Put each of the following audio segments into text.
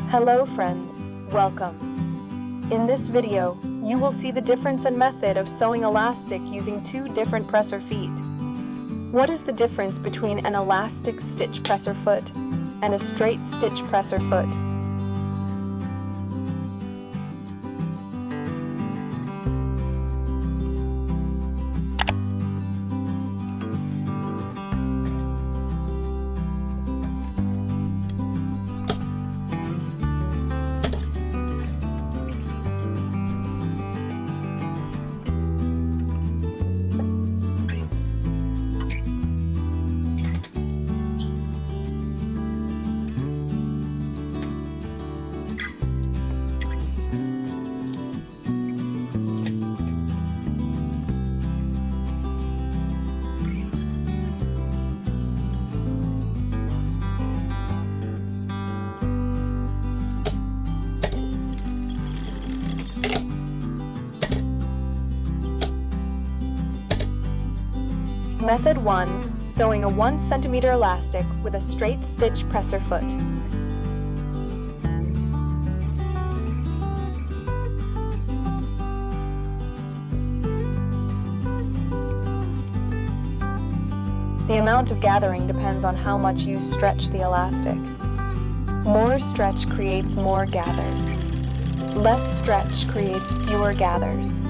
Hello friends, welcome. In this video, you will see the difference and method of sewing elastic using two different presser feet. What is the difference between an elastic stitch presser foot and a straight stitch presser foot? Method 1. Sewing a 1 cm elastic with a straight stitch presser foot. The amount of gathering depends on how much you stretch the elastic. More stretch creates more gathers. Less stretch creates fewer gathers.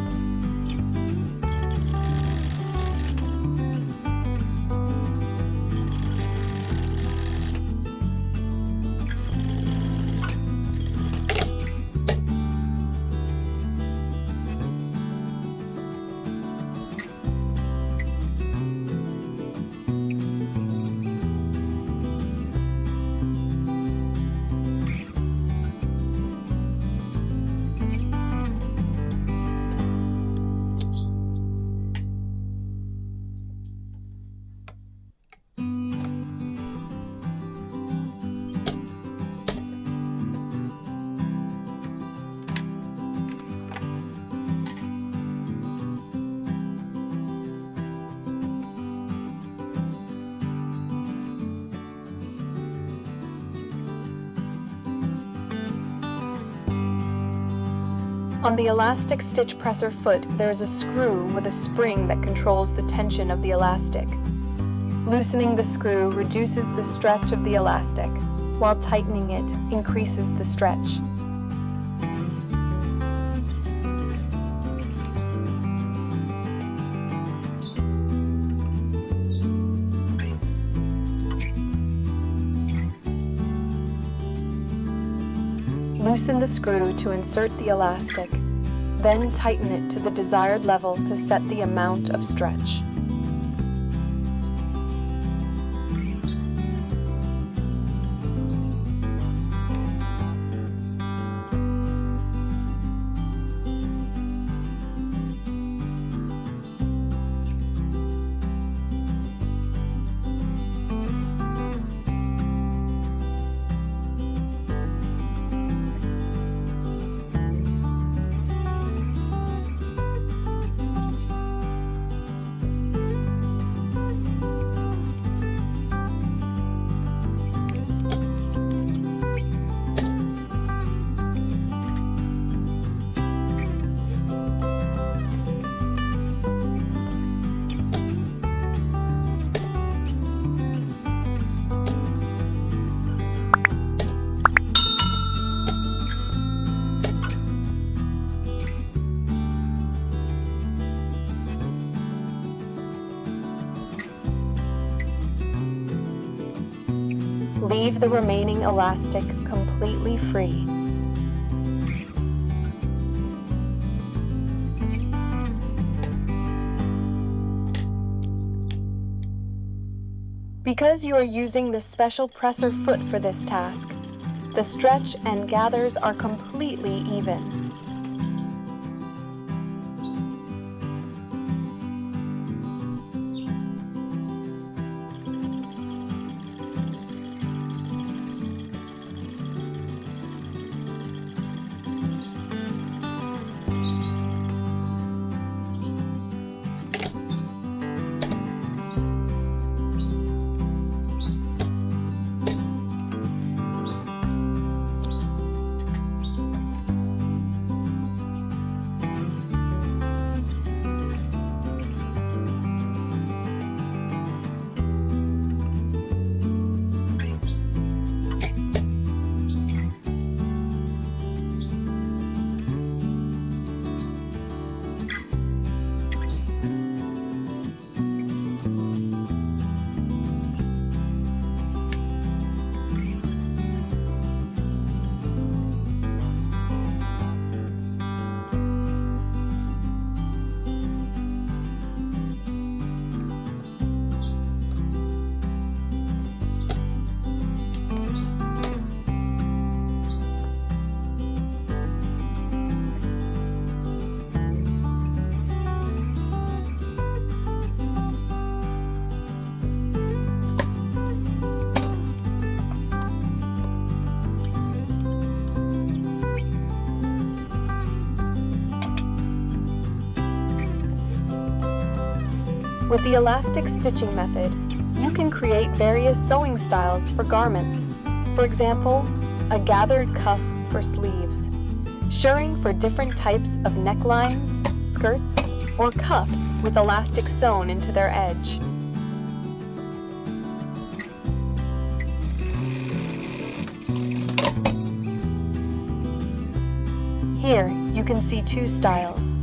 On the elastic stitch presser foot, there is a screw with a spring that controls the tension of the elastic. Loosening the screw reduces the stretch of the elastic, while tightening it increases the stretch. Loosen the screw to insert the elastic, then tighten it to the desired level to set the amount of stretch. Leave the remaining elastic completely free. Because you are using the special presser foot for this task, the stretch and gathers are completely even. With the elastic stitching method, you can create various sewing styles for garments. For example, a gathered cuff for sleeves, shirring for different types of necklines, skirts, or cuffs with elastic sewn into their edge. Here, you can see two styles.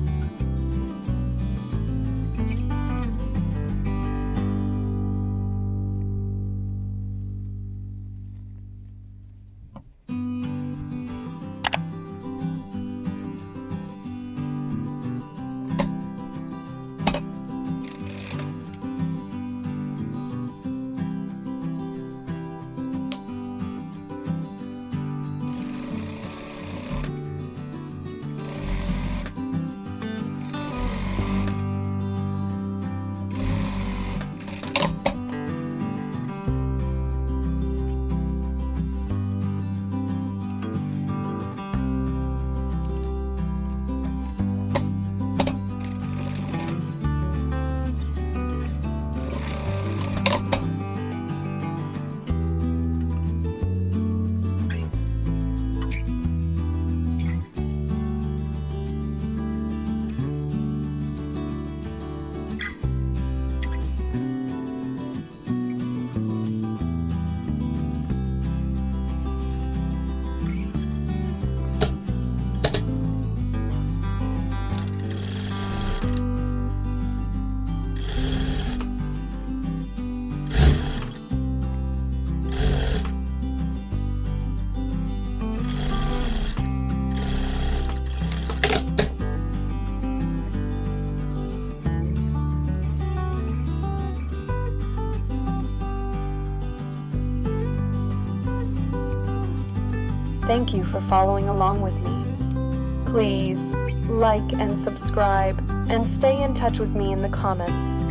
Thank you for following along with me. Please like and subscribe and stay in touch with me in the comments.